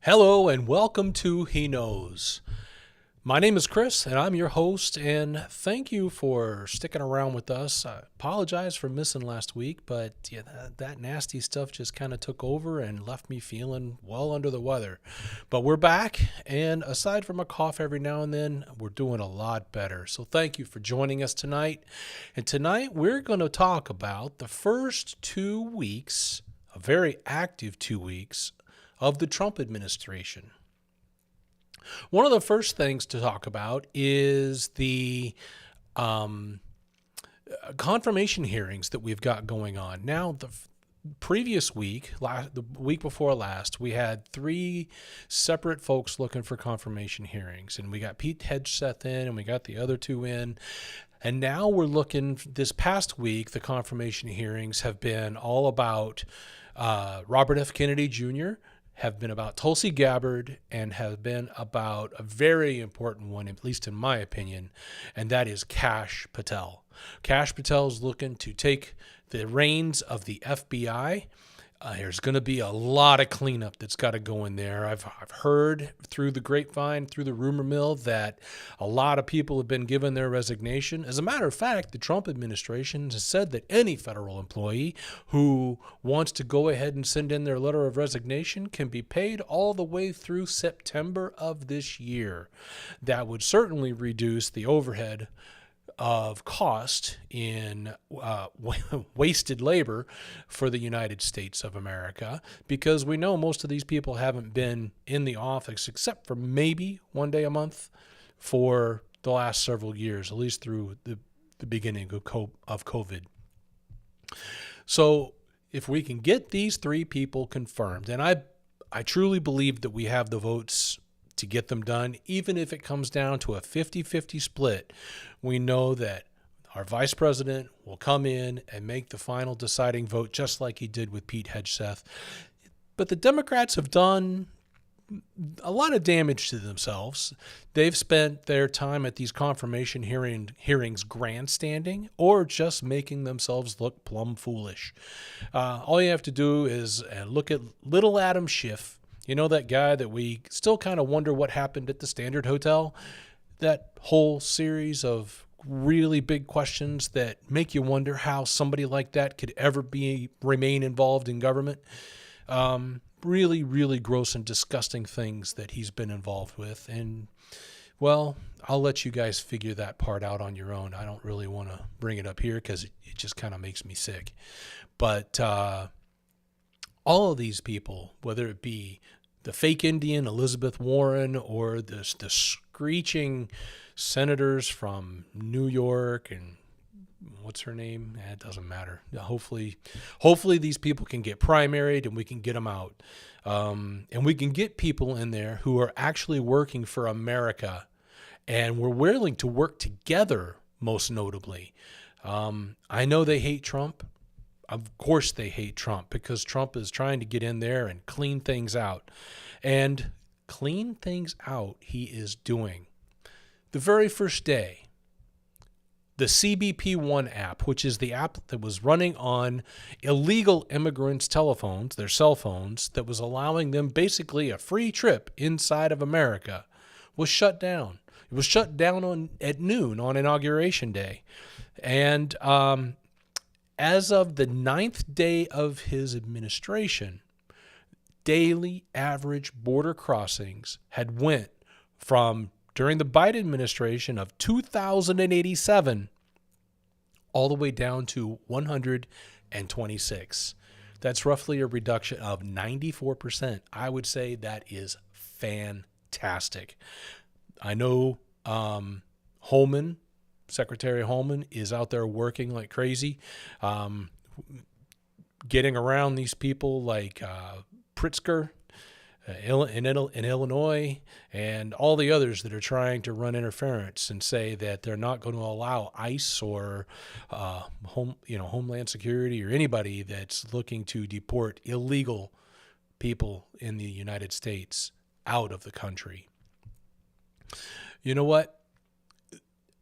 Hello and welcome to He Knows. My name is Chris and I'm your host, and thank you for sticking around with us. I apologize for missing last week, but yeah, that nasty stuff just kind of took over and left me feeling well under the weather. But we're back, and aside from a cough every now and then, we're doing a lot better. So thank you for joining us tonight. And tonight we're going to talk about the first 2 weeks, a very active 2 weeks, of the Trump administration. One of the first things to talk about is the confirmation hearings that we've got going on. Now, the previous week, the week before last, we had three separate folks looking for confirmation hearings. And we got Pete Hegseth in, and we got the other two in. And now we're looking, this past week, the confirmation hearings have been all about Robert F. Kennedy Jr., have been about Tulsi Gabbard, and have been about a very important one, at least in my opinion, and that is Kash Patel. Kash Patel is looking to take the reins of the FBI. There's going to be a lot of cleanup that's got to go in there. I've heard through the grapevine, through the rumor mill, that a lot of people have been given their resignation. As a matter of fact, the Trump administration has said that any federal employee who wants to go ahead and send in their letter of resignation can be paid all the way through September of this year. That would certainly reduce the overhead of cost in wasted labor for the United States of America, because we know most of these people haven't been in the office except for maybe one day a month for the last several years, at least through the beginning of COVID. So if we can get these three people confirmed, and I truly believe that we have the votes to get them done, even if it comes down to a 50-50 split, we know that our vice president will come in and make the final deciding vote, just like he did with Pete Hegseth. But the Democrats have done a lot of damage to themselves. They've spent their time at these confirmation hearings grandstanding or just making themselves look plumb foolish. All you have to do is look at little Adam Schiff. You know, that guy that we still kind of wonder what happened at the Standard Hotel? That whole series of really big questions that make you wonder how somebody like that could ever remain involved in government. Really, really gross and disgusting things that he's been involved with. And, well, I'll let you guys figure that part out on your own. I don't really want to bring it up here because it just kind of makes me sick. But all of these people, whether it be the fake Indian Elizabeth Warren or the screeching senators from New York and what's her name? It doesn't matter. Hopefully these people can get primaried and we can get them out. And we can get people in there who are actually working for America, and we're willing to work together, most notably. I know they hate Trump. Of course they hate Trump, because Trump is trying to get in there and clean things out. And clean things out he is doing. The very first day, the CBP One app, which is the app that was running on illegal immigrants' telephones, their cell phones, that was allowing them basically a free trip inside of America, was shut down. It was shut down at noon on Inauguration Day. And as of the 9th day of his administration, daily average border crossings had went from, during the Biden administration, of 2,087 all the way down to 126. That's roughly a reduction of 94%. I would say that is fantastic. I know Secretary Holman is out there working like crazy, getting around these people like Pritzker in Illinois, and all the others that are trying to run interference and say that they're not going to allow ICE or Homeland Security or anybody that's looking to deport illegal people in the United States out of the country. You know what?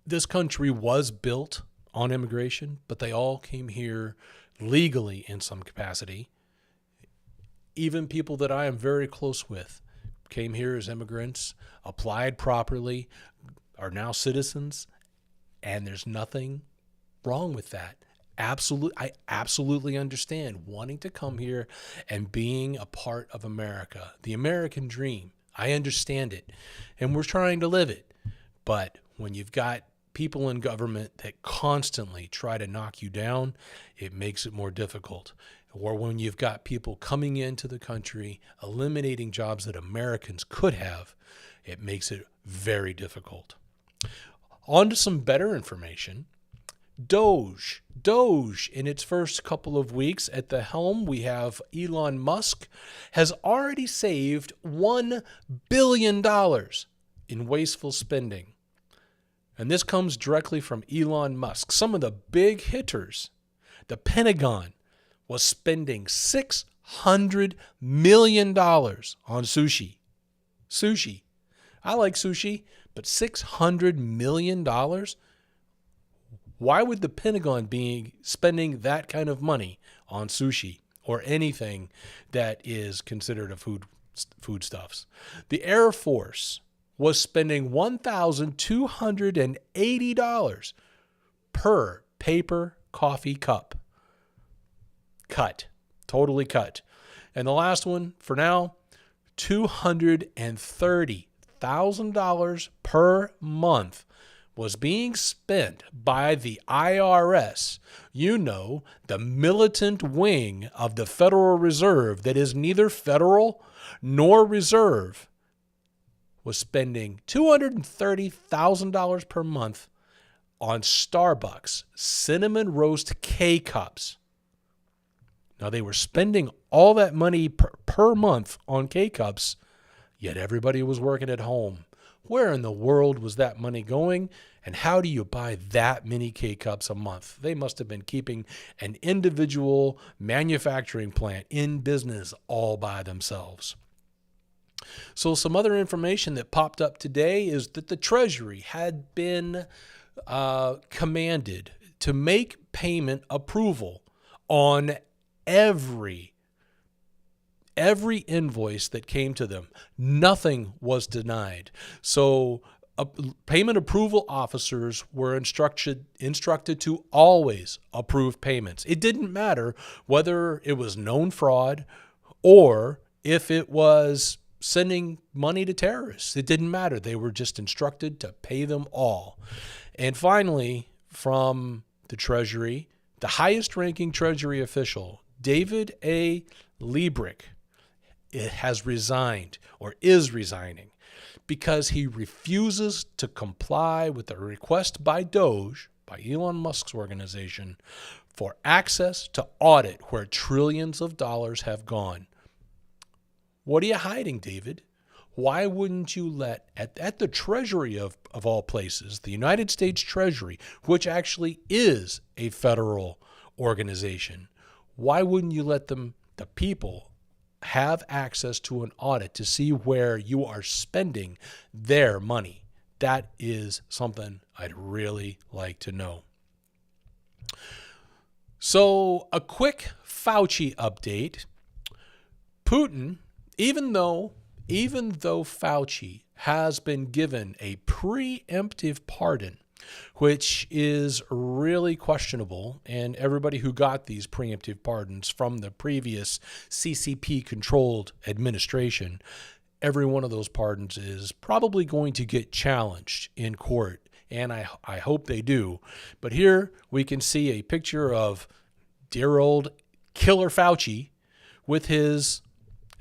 This country was built on immigration, but they all came here legally in some capacity. Even people that I am very close with came here as immigrants, applied properly, are now citizens, and there's nothing wrong with that. I absolutely understand wanting to come here and being a part of America, the American dream. I understand it, and we're trying to live it. But when you've got people in government that constantly try to knock you down, it makes it more difficult. Or when you've got people coming into the country, eliminating jobs that Americans could have, it makes it very difficult. On to some better information. Doge, in its first couple of weeks at the helm, we have Elon Musk, has already saved $1 billion in wasteful spending. And this comes directly from Elon Musk. Some of the big hitters, the Pentagon was spending $600 million on sushi. Sushi. I like sushi, but $600 million? Why would the Pentagon be spending that kind of money on sushi or anything that is considered a foodstuffs? The Air Force was spending $1,280 per paper coffee cup. Totally cut. And the last one for now, $230,000 per month was being spent by the IRS, the militant wing of the Federal Reserve that is neither federal nor reserve, was spending $230,000 per month on Starbucks cinnamon roast K-Cups. Now, they were spending all that money per month on K-Cups, yet everybody was working at home. Where in the world was that money going? And how do you buy that many K-Cups a month? They must have been keeping an individual manufacturing plant in business all by themselves. So some other information that popped up today is that the Treasury had been commanded to make payment approval on every invoice that came to them. Nothing was denied. So payment approval officers were instructed to always approve payments. It didn't matter whether it was known fraud or if it was sending money to terrorists. It didn't matter. They were just instructed to pay them all. And finally, from the Treasury, the highest ranking Treasury official, David A. Liebrecht, has resigned or is resigning because he refuses to comply with the request by Doge, by Elon Musk's organization, for access to audit where trillions of dollars have gone. What are you hiding, David? Why wouldn't you let, at the Treasury of all places, the United States Treasury, which actually is a federal organization, why wouldn't you let the people have access to an audit to see where you are spending their money? That is something I'd really like to know. So, a quick Fauci update. Putin, even though Fauci has been given a preemptive pardon, which is really questionable, and everybody who got these preemptive pardons from the previous CCP-controlled administration, every one of those pardons is probably going to get challenged in court, and I hope they do. But here we can see a picture of dear old Killer Fauci with his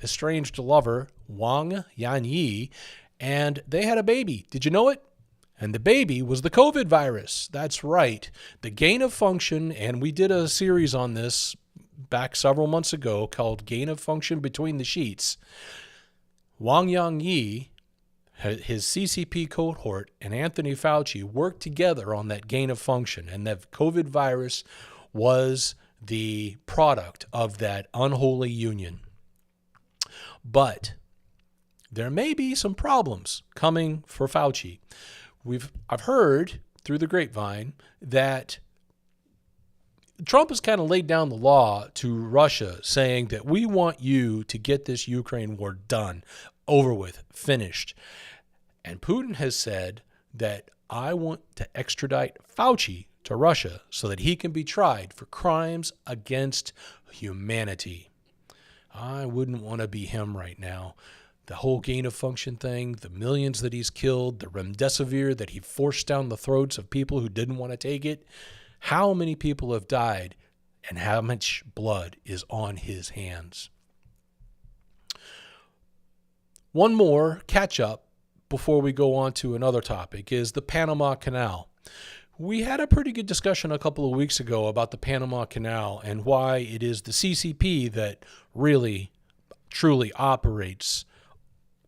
estranged lover, Wang Yanyi, and they had a baby. Did you know it? And the baby was the COVID virus. That's right. The gain of function, and we did a series on this back several months ago called Gain of Function Between the Sheets. Wang Yanyi, his CCP cohort, and Anthony Fauci worked together on that gain of function, and that COVID virus was the product of that unholy union. But there may be some problems coming for Fauci. I've heard through the grapevine that Trump has kind of laid down the law to Russia saying that we want you to get this Ukraine war done over with, finished. And Putin has said that I want to extradite Fauci to Russia so that he can be tried for crimes against humanity. I wouldn't want to be him right now. The whole gain of function thing, the millions that he's killed, the remdesivir that he forced down the throats of people who didn't want to take it. How many people have died and how much blood is on his hands? One more catch up before we go on to another topic is the Panama Canal. We had a pretty good discussion a couple of weeks ago about the Panama Canal and why it is the CCP that really, truly operates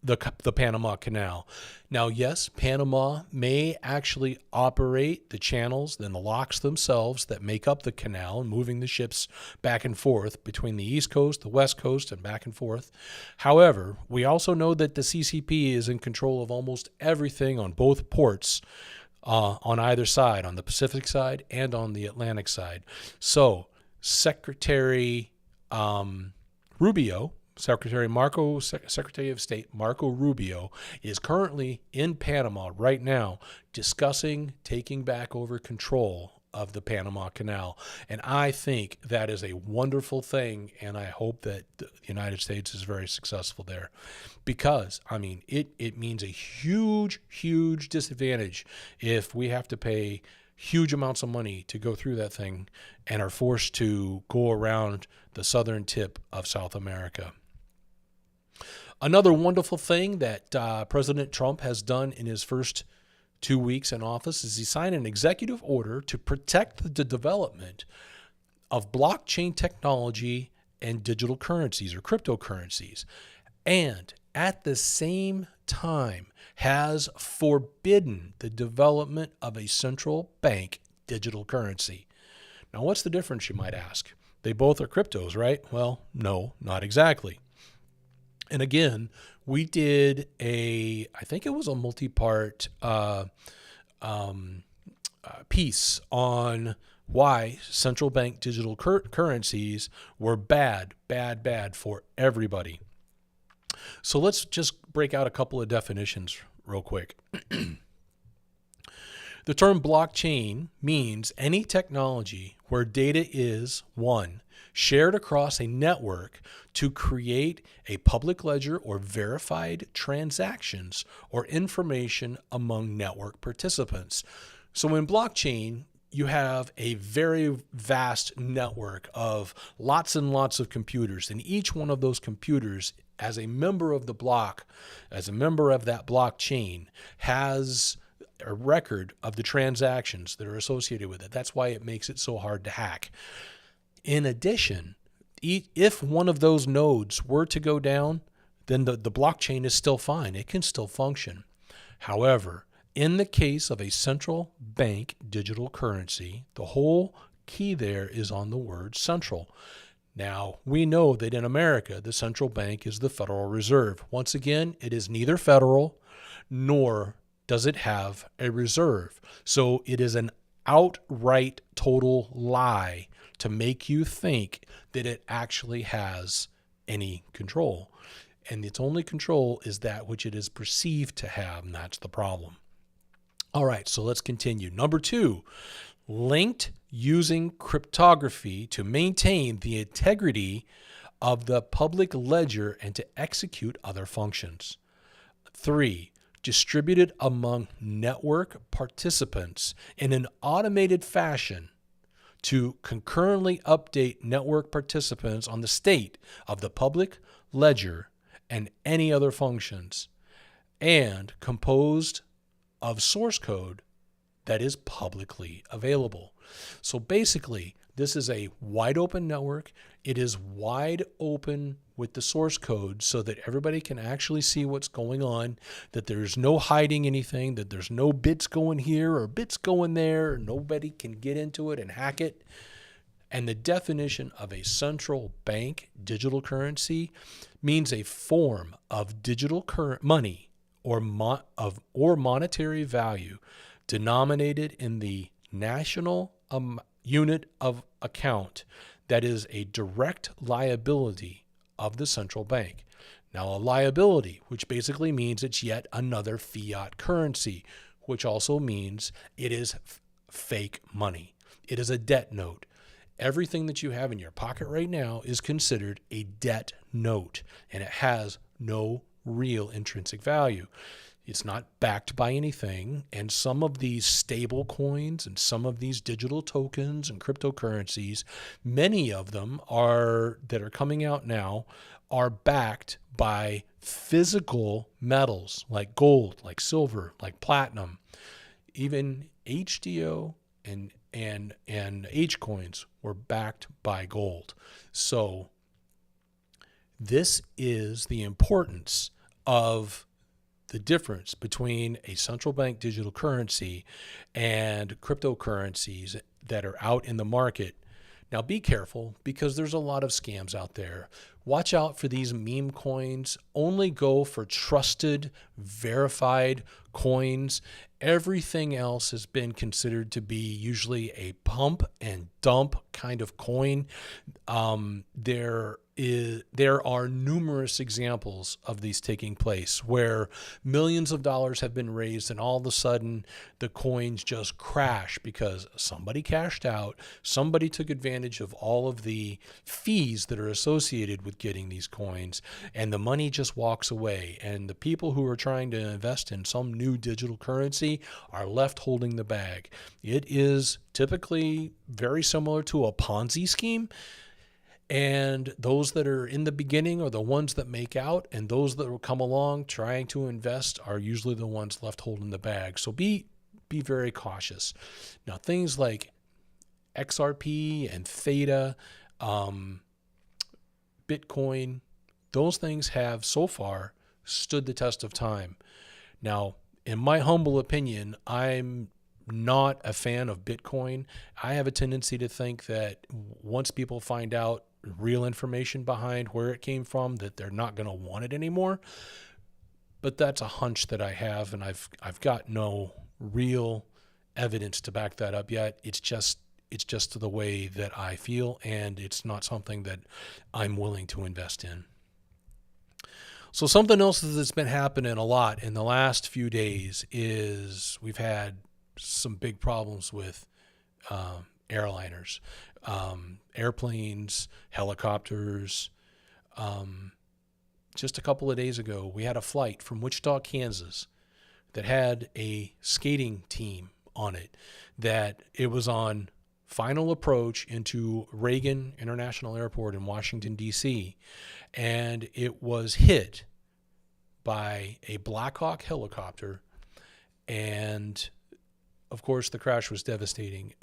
the Panama Canal. Now, yes, Panama may actually operate the channels and the locks themselves that make up the canal, moving the ships back and forth between the East Coast, the West Coast, and back and forth. However, we also know that the CCP is in control of almost everything on both ports, on either side, on the Pacific side and on the Atlantic side. So, Secretary Rubio, Secretary of State Marco Rubio is currently in Panama right now discussing taking back over control of the Panama Canal. And I think that is a wonderful thing, and I hope that the United States is very successful there. Because, I mean, it means a huge, huge disadvantage if we have to pay huge amounts of money to go through that thing and are forced to go around the southern tip of South America. Another wonderful thing that President Trump has done in his first 2 weeks in office is he signed an executive order to protect the development of blockchain technology and digital currencies or cryptocurrencies, and at the same time has forbidden the development of a central bank digital currency. Now, what's the difference, you might ask? They both are cryptos, right? Well, no, not exactly. And again, we did I think it was a multi-part piece on why central bank digital currencies were bad for everybody. So let's just break out a couple of definitions real quick. The term blockchain means any technology where data is, one, shared across a network to create a public ledger or verified transactions or information among network participants. So in blockchain, you have a very vast network of lots and lots of computers, and each one of those computers, as a member of the block, as a member of that blockchain, has a record of the transactions that are associated with it. That's why it makes it so hard to hack. In addition, if one of those nodes were to go down, then the blockchain is still fine. It can still function. However, in the case of a central bank digital currency, the whole key there is on the word central. Now, we know that in America, the central bank is the Federal Reserve. Once again, it is neither federal nor does it have a reserve. So it is an outright total lie to make you think that it actually has any control. And its only control is that which it is perceived to have, and that's the problem. All right, so let's continue. Number 2, linked using cryptography to maintain the integrity of the public ledger and to execute other functions. 3, distributed among network participants in an automated fashion to concurrently update network participants on the state of the public ledger and any other functions, and composed of source code that is publicly available. So basically, this is a wide open network. It is wide open with the source code so that everybody can actually see what's going on, that there's no hiding anything, that there's no bits going here or bits going there. Nobody can get into it and hack it. And the definition of a central bank digital currency means a form of digital money or monetary value denominated in the national unit of account that is a direct liability of the central bank. Now, a liability, which basically means it's yet another fiat currency, which also means it is fake money. It is a debt note. Everything that you have in your pocket right now is considered a debt note, and it has no real intrinsic value. It's not backed by anything, and some of these stable coins and some of these digital tokens and cryptocurrencies, many of them that are coming out now, are backed by physical metals like gold, like silver, like platinum. Even HDO and H coins were backed by gold. So this is the importance of the difference between a central bank digital currency and cryptocurrencies that are out in the market. Now be careful, because there's a lot of scams out there. Watch out for these meme coins. Only go for trusted, verified coins. Everything else has been considered to be usually a pump and dump kind of coin. There are numerous examples of these taking place where millions of dollars have been raised and all of a sudden the coins just crash because somebody cashed out, somebody took advantage of all of the fees that are associated with getting these coins, and the money just walks away. And the people who are trying to invest in some new digital currency are left holding the bag. It is typically very similar to a Ponzi scheme. And those that are in the beginning are the ones that make out, and those that will come along trying to invest are usually the ones left holding the bag. So be very cautious. Now, things like XRP and Theta, Bitcoin, those things have so far stood the test of time. Now, in my humble opinion, I'm not a fan of Bitcoin. I have a tendency to think that once people find out real information behind where it came from, that they're not going to want it anymore. But that's a hunch that I have, and I've got no real evidence to back that up yet. It's just the way that I feel, and it's not something that I'm willing to invest in. So something else that's been happening a lot in the last few days is we've had some big problems with airliners, airplanes, helicopters. Just a couple of days ago, we had a flight from Wichita, Kansas that had a skating team on it, that it was on final approach into Reagan International Airport in Washington, D.C., and it was hit by a Black Hawk helicopter, and of course the crash was devastating.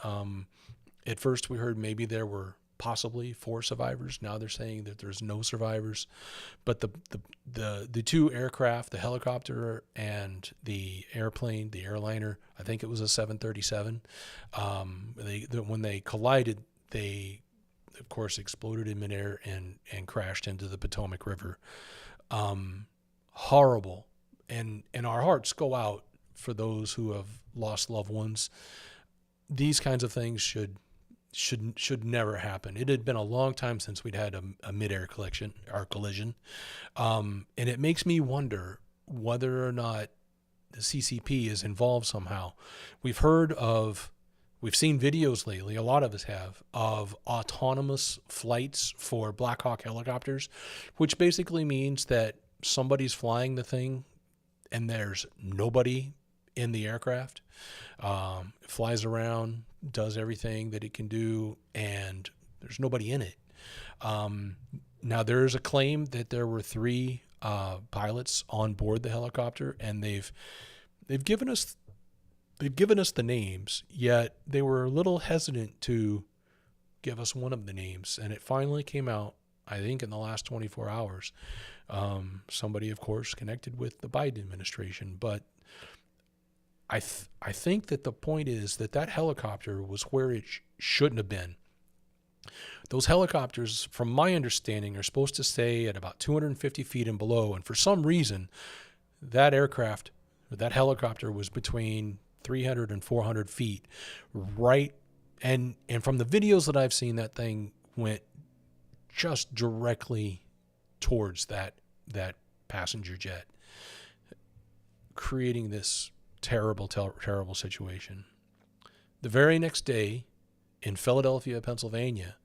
At first we heard maybe there were possibly 4 survivors. Now they're saying that there's no survivors, but the two aircraft, the helicopter and the airplane, the airliner, I think it was a 737, when they collided, they of course exploded in midair and crashed into the Potomac River. Horrible, and our hearts go out for those who have lost loved ones. These kinds of things should never happen. It had been a long time since we'd had a mid-air collision. And it makes me wonder whether or not the CCP is involved somehow. We've seen videos lately, a lot of us have, of autonomous flights for Black Hawk helicopters, which basically means that somebody's flying the thing and there's nobody in the aircraft. It flies around, does everything that it can do, and there's nobody in it. Now there is a claim that there were 3 pilots on board the helicopter, and they've given us the names, yet they were a little hesitant to give us one of the names, and it finally came out, I think, in the last 24 hours. Somebody, of course, connected with the Biden administration, but I think that the point is that helicopter was where it shouldn't have been. Those helicopters, from my understanding, are supposed to stay at about 250 feet and below, and for some reason, that helicopter was between 300 and 400 feet, right? And from the videos that I've seen, that thing went just directly towards that that passenger jet, creating this terrible situation. The very next day in Philadelphia, Pennsylvania,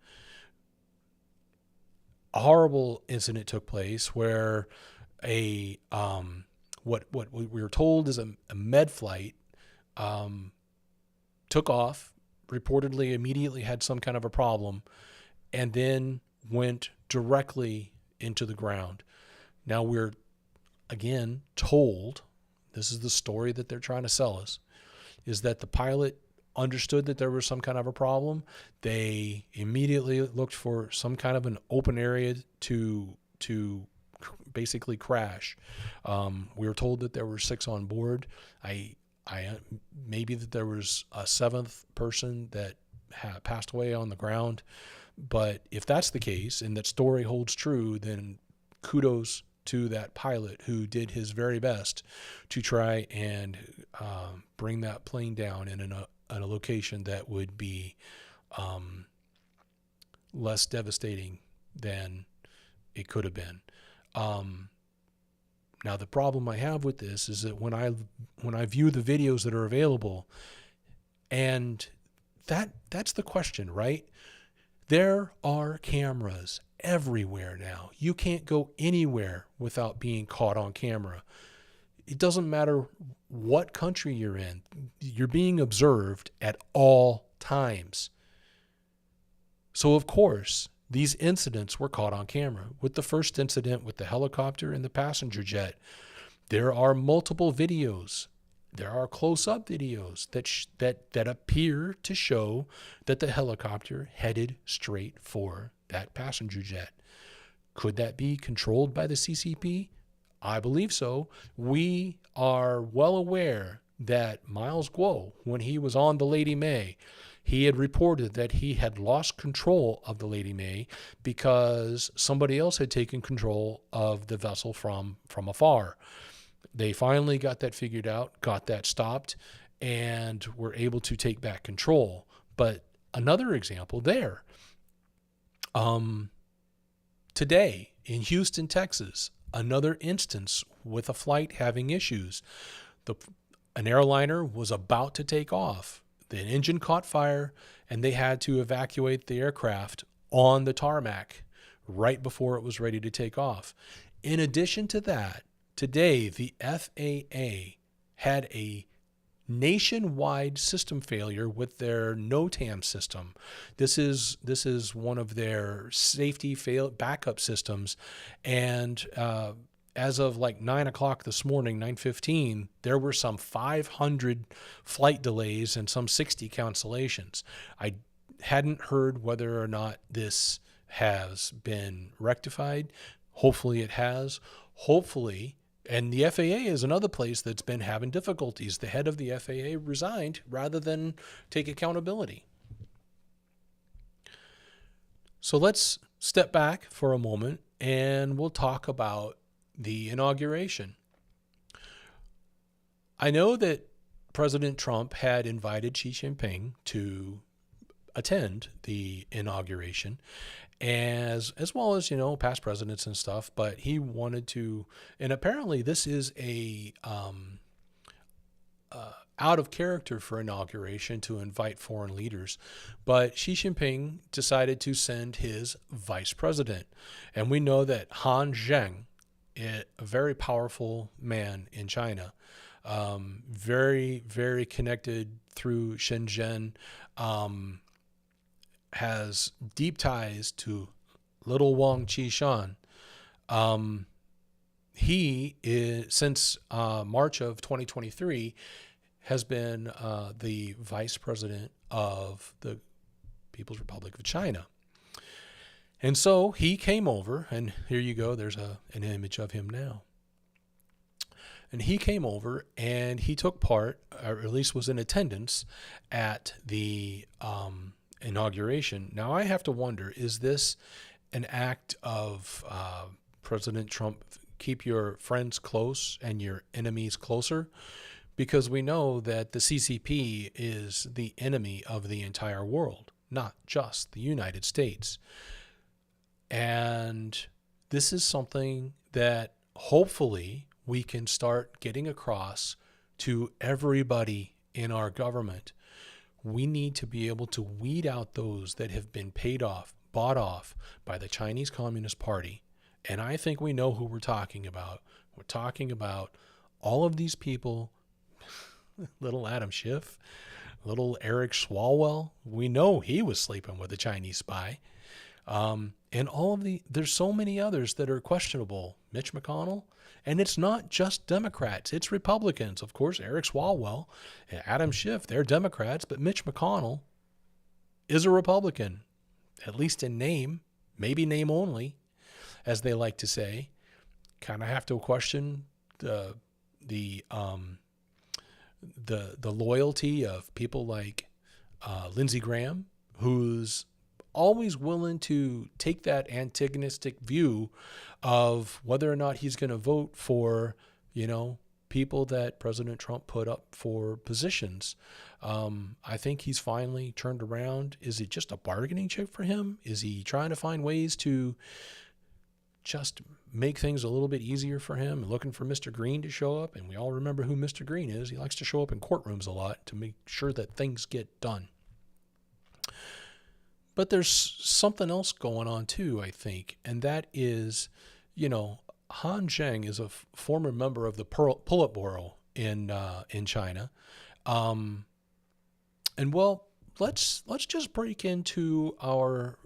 a horrible incident took place where a what we were told is a med flight took off, reportedly immediately had some kind of a problem, and then went directly into the ground. Now we're again told, this is the story that they're trying to sell us, is that the pilot understood that there was some kind of a problem. They immediately looked for some kind of an open area to basically crash. We were told that there were 6 on board. I maybe that there was a 7th person that passed away on the ground. But if that's the case and that story holds true, then kudos to that pilot who did his very best to try and bring that plane down in a location that would be less devastating than it could have been. Now the problem I have with this is that when I view the videos that are available, and that's the question, right? There are cameras everywhere now. You can't go anywhere without being caught on camera. It doesn't matter what country you're in. You're being observed at all times. So of course, these incidents were caught on camera. With the first incident with the helicopter and the passenger jet, there are multiple videos. There are close-up videos that appear to show that the helicopter headed straight for that passenger jet. Could that be controlled by the CCP? I believe so. We are well aware that Miles Guo, when he was on the Lady May, he had reported that he had lost control of the Lady May because somebody else had taken control of the vessel from afar. They finally got that figured out, got that stopped, and were able to take back control. But another example there, today in Houston, Texas, another instance with a flight having issues. An airliner was about to take off. The engine caught fire, and they had to evacuate the aircraft on the tarmac right before it was ready to take off. In addition to that, today the FAA had a nationwide system failure with their NOTAM system. This is one of their safety backup systems, and as of like 9 o'clock this morning, 9:15, there were some 500 flight delays and some 60 cancellations. I hadn't heard whether or not this has been rectified. Hopefully it has. Hopefully, and the FAA is another place that's been having difficulties. The head of the FAA resigned rather than take accountability. So let's step back for a moment and we'll talk about the inauguration. I know that President Trump had invited Xi Jinping to attend the inauguration, as well as, past presidents and stuff, but he wanted to, and apparently this is a out of character for inauguration to invite foreign leaders, but Xi Jinping decided to send his vice president. And we know that Han Zheng, a very powerful man in China, very, very connected through Shenzhen, has deep ties to little Wang Qishan. He is, since March of 2023, has been the vice president of the People's Republic of China. And so he came over, and here you go, there's an image of him now. And he came over and he took part, or at least was in attendance, at the inauguration. Now I have to wonder, is this an act of President Trump, keep your friends close and your enemies closer? Because we know that the CCP is the enemy of the entire world, not just the United States. And this is something that hopefully we can start getting across to everybody in our government. We need to be able to weed out those that have been paid off, bought off by the Chinese Communist Party. And I think we know who we're talking about. We're talking about all of these people, little Adam Schiff, little Eric Swalwell. We know he was sleeping with a Chinese spy. And there's so many others that are questionable. Mitch McConnell. And it's not just Democrats, it's Republicans. Of course, Eric Swalwell and Adam Schiff, they're Democrats, but Mitch McConnell is a Republican, at least in name, maybe name only, as they like to say. Kind of have to question the loyalty of people like Lindsey Graham, who's always willing to take that antagonistic view of whether or not he's going to vote for, people that President Trump put up for positions. I think he's finally turned around. Is it just a bargaining chip for him? Is he trying to find ways to just make things a little bit easier for him, looking for Mr. Green to show up? And we all remember who Mr. Green is. He likes to show up in courtrooms a lot to make sure that things get done. But there's something else going on too, I think, and that is, Han Zheng is a former member of the Politburo in China, and well, let's just break into our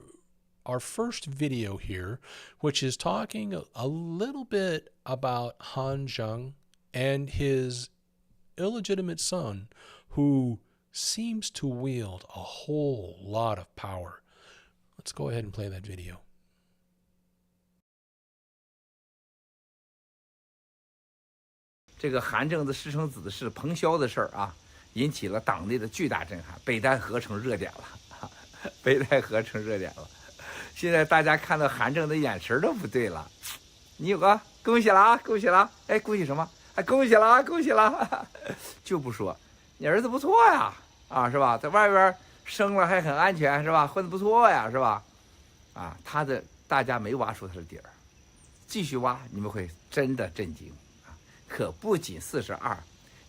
first video here, which is talking a little bit about Han Zheng and his illegitimate son, who seems to wield a whole lot of power. Let's go ahead and play that video. 这个韩正的私生子的事彭潇的事儿啊，引起了党内的巨大震撼，北戴河成热点了，北戴河成热点了。现在大家看到韩正的眼神都不对了。你有个恭喜了啊，恭喜了！哎，恭喜什么？哎，恭喜了啊，恭喜了！就不说，你儿子不错呀，啊，是吧？在外边生了还很安全，是吧？混得不错呀，是吧？啊，大家没挖出他的底儿，继续挖，你们会真的震惊啊！可不仅42，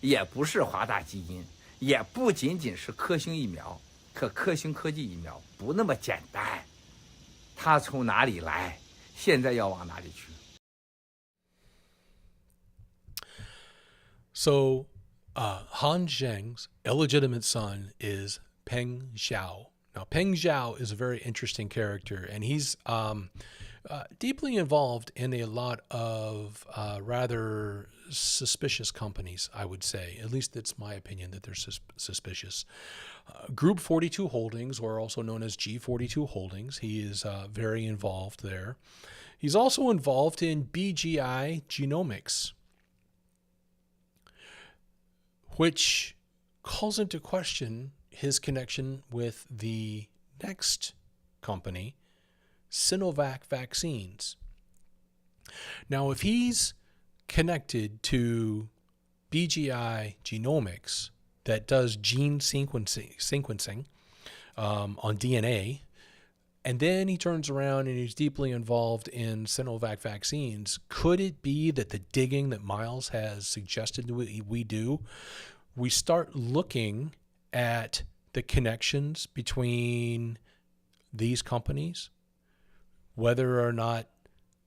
也不是华大基因，也不仅仅是科兴疫苗，可科兴科技疫苗不那么简单，它从哪里来？现在要往哪里去？ So, Han Zheng's illegitimate son is Peng Zhao. Now, Peng Zhao is a very interesting character, and he's deeply involved in a lot of rather suspicious companies, I would say. At least it's my opinion that they're suspicious. Group 42 Holdings, or also known as G42 Holdings, he is very involved there. He's also involved in BGI Genomics, which calls into question his connection with the next company, Sinovac Vaccines. Now, if he's connected to BGI Genomics that does gene sequencing on DNA, and then he turns around and he's deeply involved in Sinovac Vaccines, could it be that the digging that Miles has suggested we do, we start looking at the connections between these companies, whether or not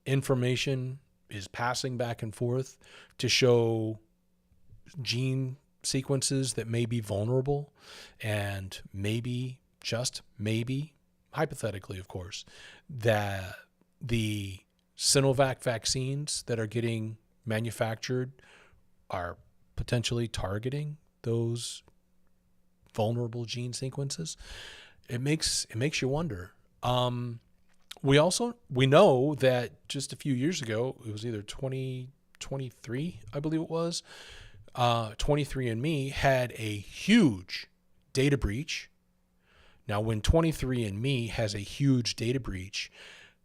information is passing back and forth to show gene sequences that may be vulnerable, and maybe, just maybe, hypothetically, of course, that the Sinovac vaccines that are getting manufactured are potentially targeting those vulnerable gene sequences. It makes you wonder. We know that just a few years ago, it was either 2023, I believe it was, 23andMe had a huge data breach. Now, when 23andMe has a huge data breach,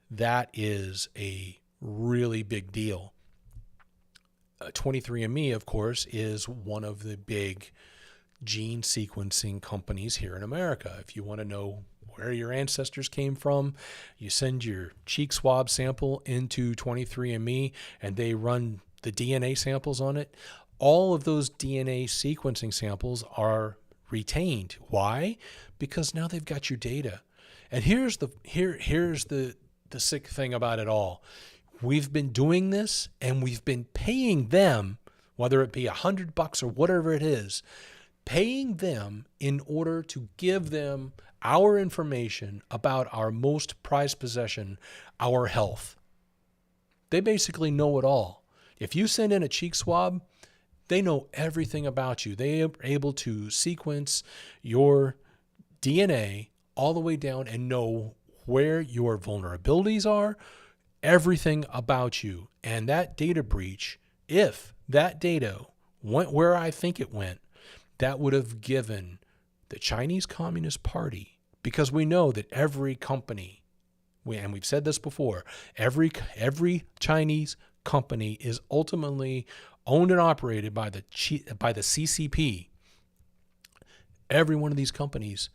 that is a really big deal. 23andMe, of course, is one of the big gene sequencing companies here in America. If you want to know where your ancestors came from. You send your cheek swab sample into 23andMe, and they run the DNA samples on it. All of those DNA sequencing samples are retained. Why? Because now they've got your data. And here's the sick thing about it all. We've been doing this, and we've been paying them, whether it be $100 or whatever it is, paying them in order to give them our information about our most prized possession, our health. They basically know it all. If you send in a cheek swab, they know everything about you. They are able to sequence your DNA all the way down and know where your vulnerabilities are, everything about you. And that data breach, if that data went where I think it went, that would have given the Chinese Communist Party, because we know that every company, and we've said this before, every Chinese company is ultimately owned and operated by the CCP. Every one of these companies,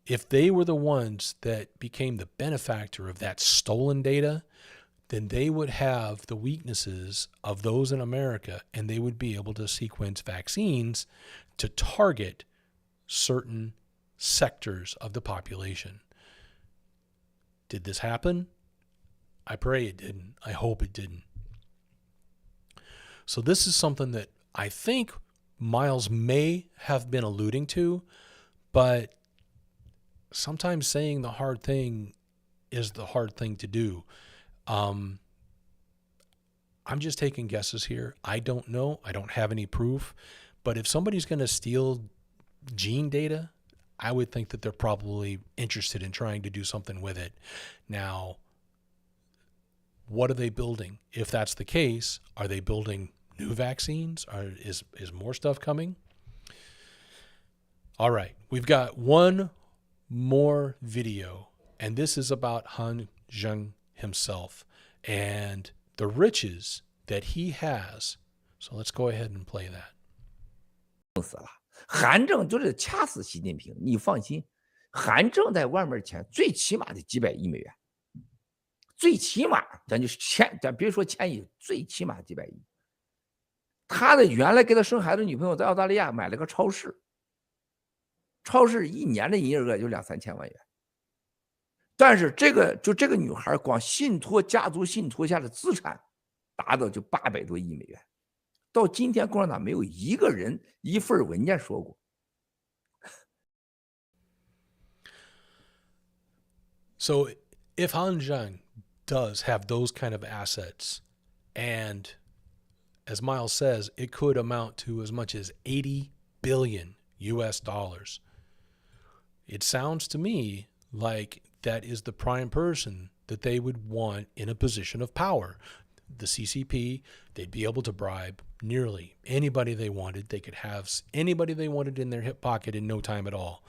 if they were the ones that became the benefactor of that stolen data, then they would have the weaknesses of those in America, and they would be able to sequence vaccines to target certain sectors of the population. Did this happen? I pray it didn't. I hope it didn't. So this is something that I think Miles may have been alluding to, but sometimes saying the hard thing is the hard thing to do. I'm just taking guesses here. I don't know. I don't have any proof. But if somebody's going to steal gene data, I would think that they're probably interested in trying to do something with it. Now, what are they building? If that's the case, are they building new vaccines? Is more stuff coming? All right, we've got one more video, and this is about Han Zheng himself and the riches that he has. So let's go ahead and play that. 死了，韩正就是掐死习近平，你放心，韩正在外面钱最起码得几百亿美元，最起码咱别说千亿，最起码几百亿。他的原来给他生孩子女朋友在澳大利亚买了个超市，超市一年的营业额就2、3千万元。但是这个女孩光家族信托下的资产达到就800多亿美元。到今天共产党没有一个人一份文件说过。So if Han Zheng does have those kind of assets, and as Miles says, it could amount to as much as 80 billion US dollars. It sounds to me like that is the prime person that they would want in a position of power. The CCP, they'd be able to bribe nearly anybody they wanted. They could have anybody they wanted in their hip pocket in no time at all.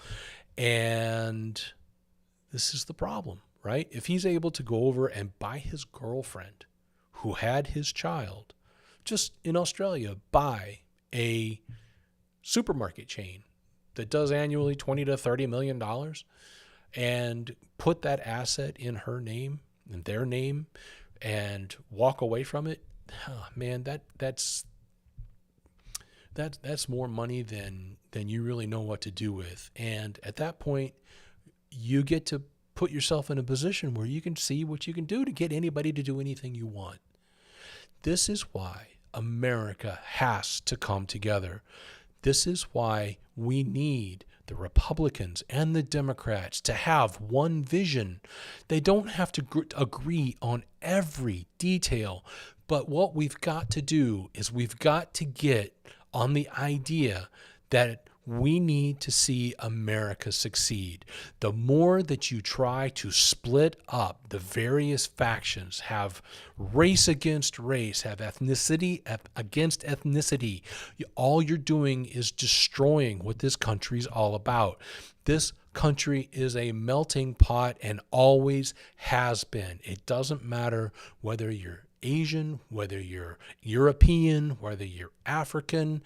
And this is the problem, right? If he's able to go over and buy his girlfriend who had his child, just in Australia, buy a supermarket chain that does annually $20 to $30 million and put that asset in her name and their name and walk away from it, man, that's more money than you really know what to do with. And at that point, you get to put yourself in a position where you can see what you can do to get anybody to do anything you want. This is why America has to come together. This is why we need the Republicans and the Democrats to have one vision. They don't have to agree on every detail, but what we've got to do is we've got to get on the idea that we need to see America succeed. The more that you try to split up the various factions, have race against race, have ethnicity against ethnicity, all you're doing is destroying what this country's all about. This country is a melting pot and always has been. It doesn't matter whether you're Asian, whether you're European, whether you're African,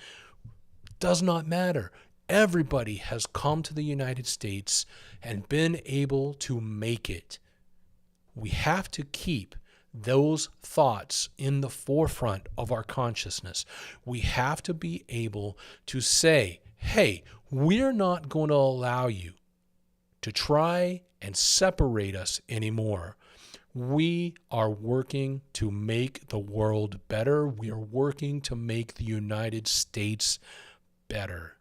does not matter. Everybody has come to the United States and been able to make it. We have to keep those thoughts in the forefront of our consciousness. We have to be able to say, hey, we're not going to allow you to try and separate us anymore. We are working to make the world better. We are working to make the United States better.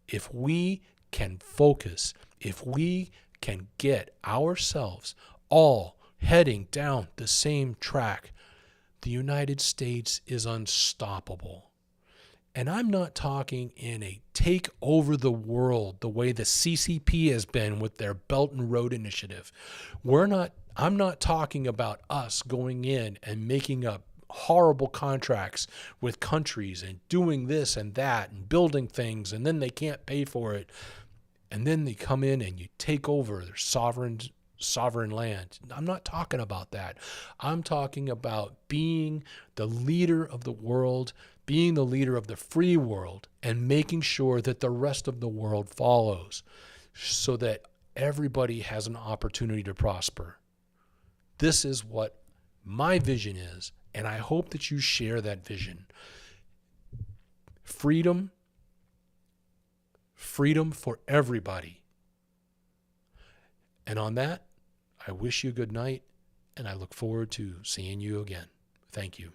If we can focus, if we can get ourselves all heading down the same track, the United States is unstoppable. And I'm not talking in a take over the world the way the CCP has been with their Belt and Road Initiative. I'm not talking about us going in and making up horrible contracts with countries and doing this and that and building things, and then they can't pay for it. And then they come in and you take over their sovereign land. I'm not talking about that. I'm talking about being the leader of the world, being the leader of the free world, and making sure that the rest of the world follows so that everybody has an opportunity to prosper. This is what my vision is, and I hope that you share that vision. Freedom for everybody. And on that, I wish you good night, and I look forward to seeing you again. Thank you.